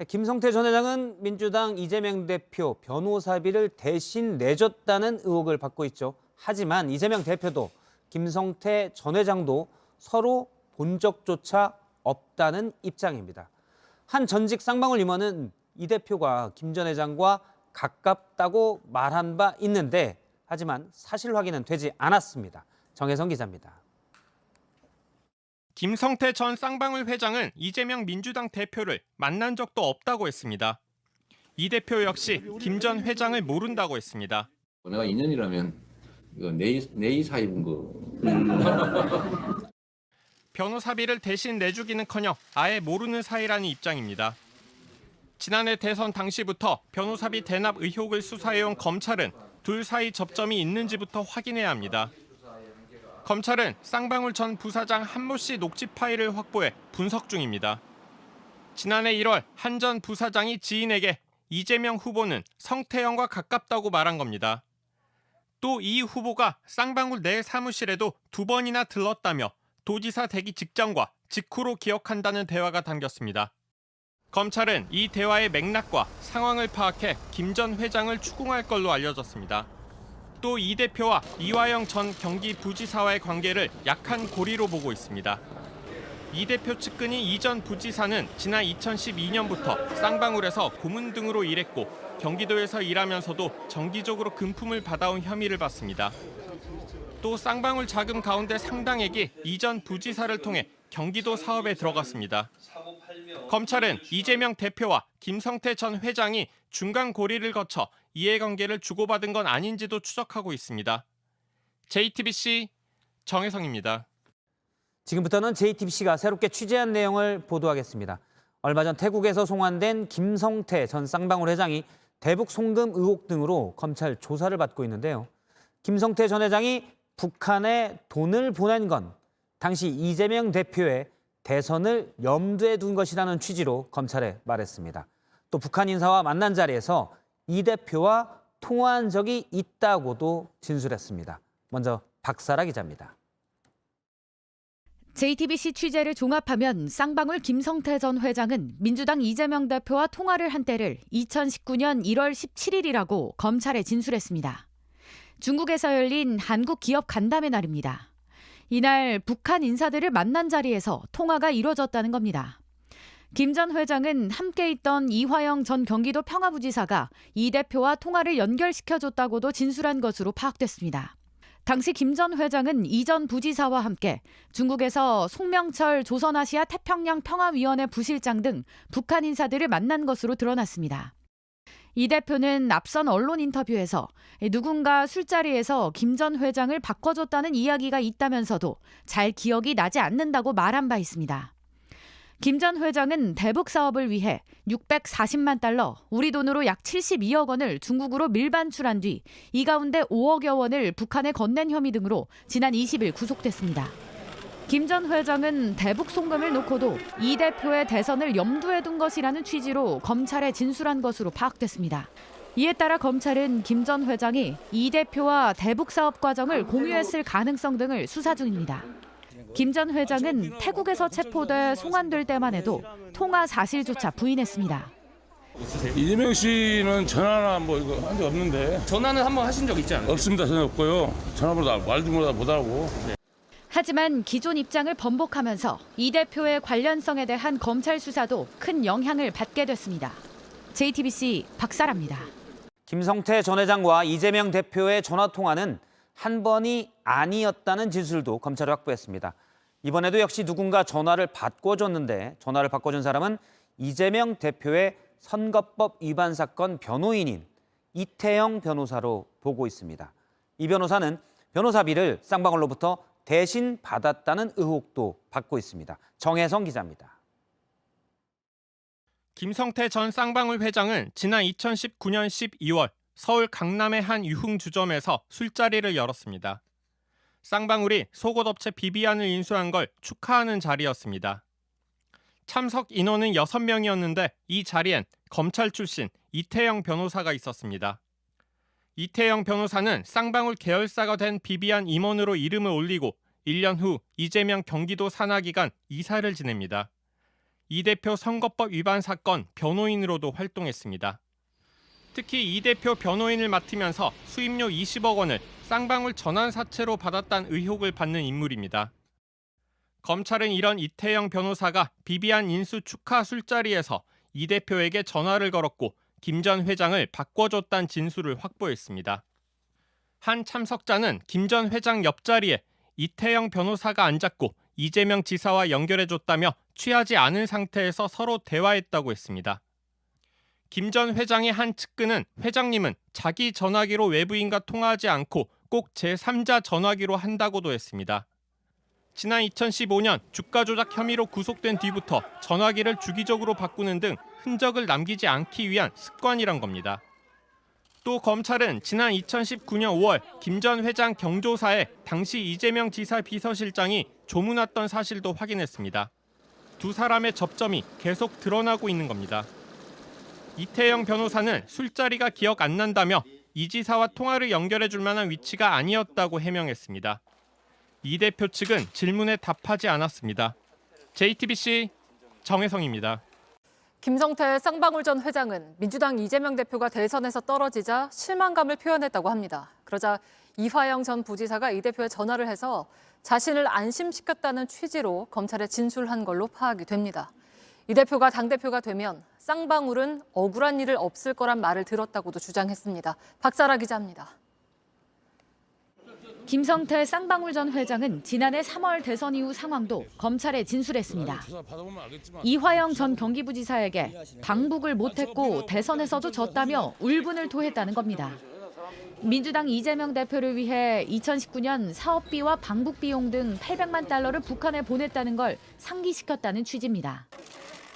김성태 전 회장은 민주당 이재명 대표 변호사비를 대신 내줬다는 의혹을 받고 있죠. 하지만 이재명 대표도 김성태 전 회장도 서로 본 적조차 없다는 입장입니다. 한 전직 쌍방울 임원은 이 대표가 김 전 회장과 가깝다고 말한 바 있는데 하지만 사실 확인은 되지 않았습니다. 정혜성 기자입니다. 김성태 전 쌍방울 회장은 이재명 민주당 대표를 만난 적도 없다고 했습니다. 이 대표 역시 김 전 회장을 모른다고 했습니다. 내가 인연이라면 이거 내 사입은 거. 변호사비를 대신 내주기는커녕 아예 모르는 사이라는 입장입니다. 지난해 대선 당시부터 변호사비 대납 의혹을 수사해온 검찰은 둘 사이 접점이 있는지부터 확인해야 합니다. 검찰은 쌍방울 전 부사장 한모 씨 녹취 파일을 확보해 분석 중입니다. 지난해 1월 한 전 부사장이 지인에게 이재명 후보는 성태형과 가깝다고 말한 겁니다. 또 이 후보가 쌍방울 내 사무실에도 2번이나 들렀다며 도지사 되기 직전과 직후로 기억한다는 대화가 담겼습니다. 검찰은 이 대화의 맥락과 상황을 파악해 김 전 회장을 추궁할 걸로 알려졌습니다. 또 이 대표와 이화영 전 경기부지사와의 관계를 약한 고리로 보고 있습니다. 이 대표 측근인 이 전 부지사는 지난 2012년부터 쌍방울에서 고문 등으로 일했고 경기도에서 일하면서도 정기적으로 금품을 받아온 혐의를 받습니다. 또 쌍방울 자금 가운데 상당액이 이 전 부지사를 통해 경기도 사업에 들어갔습니다. 검찰은 이재명 대표와 김성태 전 회장이 중간 고리를 거쳐 이해관계를 주고받은 건 아닌지도 추적하고 있습니다. JTBC 정혜성입니다. 지금부터는 JTBC가 새롭게 취재한 내용을 보도하겠습니다. 얼마 전 태국에서 송환된 김성태 전 쌍방울 회장이 대북 송금 의혹 등으로 검찰 조사를 받고 있는데요. 김성태 전 회장이 북한에 돈을 보낸 건 당시 이재명 대표의 대선을 염두에 둔 것이라는 취지로 검찰에 말했습니다. 또 북한 인사와 만난 자리에서 이 대표와 통화한 적이 있다고도 진술했습니다. 먼저 박사라 기자입니다. JTBC 취재를 종합하면 쌍방울 김성태 전 회장은 민주당 이재명 대표와 통화를 한 때를 2019년 1월 17일이라고 검찰에 진술했습니다. 중국에서 열린 한국 기업 간담회 날입니다. 이날 북한 인사들을 만난 자리에서 통화가 이뤄졌다는 겁니다. 김 전 회장은 함께 있던 이화영 전 경기도 평화부지사가 이 대표와 통화를 연결시켜줬다고도 진술한 것으로 파악됐습니다. 당시 김 전 회장은 이 전 부지사와 함께 중국에서 송명철 조선아시아 태평양 평화위원회 부실장 등 북한 인사들을 만난 것으로 드러났습니다. 이 대표는 앞선 언론 인터뷰에서 누군가 술자리에서 김 전 회장을 바꿔줬다는 이야기가 있다면서도 잘 기억이 나지 않는다고 말한 바 있습니다. 김 전 회장은 대북 사업을 위해 640만 달러, 우리 돈으로 약 72억 원을 중국으로 밀반출한 뒤 이 가운데 5억여 원을 북한에 건넨 혐의 등으로 지난 20일 구속됐습니다. 김 전 회장은 대북 송금을 놓고도 이 대표의 대선을 염두에 둔 것이라는 취지로 검찰에 진술한 것으로 파악됐습니다. 이에 따라 검찰은 김 전 회장이 이 대표와 대북 사업 과정을 공유했을 가능성 등을 수사 중입니다. 김 전 회장은 태국에서 체포돼 송환될 때만 해도 통화 사실조차 부인했습니다. 이재명 씨는 전화나 뭐 이거 한 적 없는데. 전화는 한번 하신 적 있지 않나요? 없습니다. 전혀 없고요. 전화번호 말도 못하고. 하지만 기존 입장을 번복하면서 이 대표의 관련성에 대한 검찰 수사도 큰 영향을 받게 됐습니다. JTBC 박사라입니다. 김성태 전 회장과 이재명 대표의 전화통화는 한 번이 아니었다는 진술도 검찰이 확보했습니다. 이번에도 역시 누군가 전화를 바꿔줬는데 전화를 바꿔준 사람은 이재명 대표의 선거법 위반 사건 변호인인 이태영 변호사로 보고 있습니다. 이 변호사는 변호사비를 쌍방울로부터 대신 받았다는 의혹도 받고 있습니다. 정혜성 기자입니다. 김성태 전 쌍방울 회장은 지난 2019년 12월 서울 강남의 한 유흥주점에서 술자리를 열었습니다. 쌍방울이 속옷업체 비비안을 인수한 걸 축하하는 자리였습니다. 참석 인원은 6명이었는데 이 자리엔 검찰 출신 이태영 변호사가 있었습니다. 이태영 변호사는 쌍방울 계열사가 된 비비안 임원으로 이름을 올리고 1년 후 이재명 경기도 산하기관 이사를 지냅니다. 이 대표 선거법 위반 사건 변호인으로도 활동했습니다. 특히 이 대표 변호인을 맡으면서 수임료 20억 원을 쌍방울 전환 사채로 받았다는 의혹을 받는 인물입니다. 검찰은 이런 이태영 변호사가 비비안 인수 축하 술자리에서 이 대표에게 전화를 걸었고 김 전 회장을 바꿔줬다는 진술을 확보했습니다. 한 참석자는 김 전 회장 옆자리에 이태영 변호사가 앉았고 이재명 지사와 연결해줬다며 취하지 않은 상태에서 서로 대화했다고 했습니다. 김 전 회장의 한 측근은 회장님은 자기 전화기로 외부인과 통화하지 않고 꼭 제3자 전화기로 한다고도 했습니다. 지난 2015년 주가 조작 혐의로 구속된 뒤부터 전화기를 주기적으로 바꾸는 등 흔적을 남기지 않기 위한 습관이란 겁니다. 또 검찰은 지난 2019년 5월 김 전 회장 경조사에 당시 이재명 지사 비서실장이 조문했던 사실도 확인했습니다. 두 사람의 접점이 계속 드러나고 있는 겁니다. 이태영 변호사는 술자리가 기억 안 난다며 이 지사와 통화를 연결해 줄 만한 위치가 아니었다고 해명했습니다. 이 대표 측은 질문에 답하지 않았습니다. JTBC 정혜성입니다. 김성태 쌍방울 전 회장은 민주당 이재명 대표가 대선에서 떨어지자 실망감을 표현했다고 합니다. 그러자 이화영 전 부지사가 이 대표에 전화를 해서 자신을 안심시켰다는 취지로 검찰에 진술한 걸로 파악이 됩니다. 이 대표가 당대표가 되면 쌍방울은 억울한 일을 없을 거란 말을 들었다고도 주장했습니다. 박사라 기자입니다. 김성태 쌍방울 전 회장은 지난해 3월 대선 이후 상황도 검찰에 진술했습니다. 이화영 전 경기부지사에게 방북을 못했고 대선에서도 졌다며 울분을 토했다는 겁니다. 민주당 이재명 대표를 위해 2019년 사업비와 방북 비용 등 800만 달러를 북한에 보냈다는 걸 상기시켰다는 취지입니다.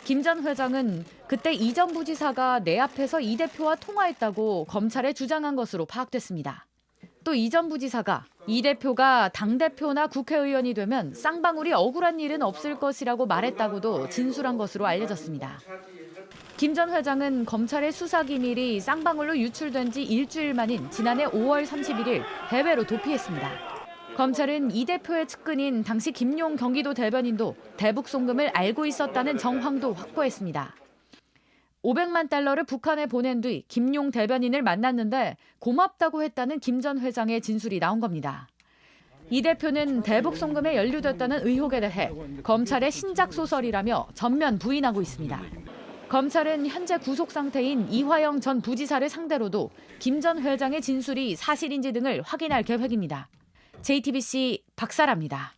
김 전 회장은 그때 이 전 부지사가 내 앞에서 이 대표와 통화했다고 검찰에 주장한 것으로 파악됐습니다. 또 이 전 부지사가 이 대표가 당대표나 국회의원이 되면 쌍방울이 억울한 일은 없을 것이라고 말했다고도 진술한 것으로 알려졌습니다. 김 전 회장은 검찰의 수사기밀이 쌍방울로 유출된 지 일주일 만인 지난해 5월 31일 해외로 도피했습니다. 검찰은 이 대표의 측근인 당시 김용 경기도 대변인도 대북 송금을 알고 있었다는 정황도 확보했습니다. 500만 달러를 북한에 보낸 뒤 김용 대변인을 만났는데 고맙다고 했다는 김 전 회장의 진술이 나온 겁니다. 이 대표는 대북 송금에 연루됐다는 의혹에 대해 검찰의 신작 소설이라며 전면 부인하고 있습니다. 검찰은 현재 구속 상태인 이화영 전 부지사를 상대로도 김 전 회장의 진술이 사실인지 등을 확인할 계획입니다. JTBC 박사라입니다.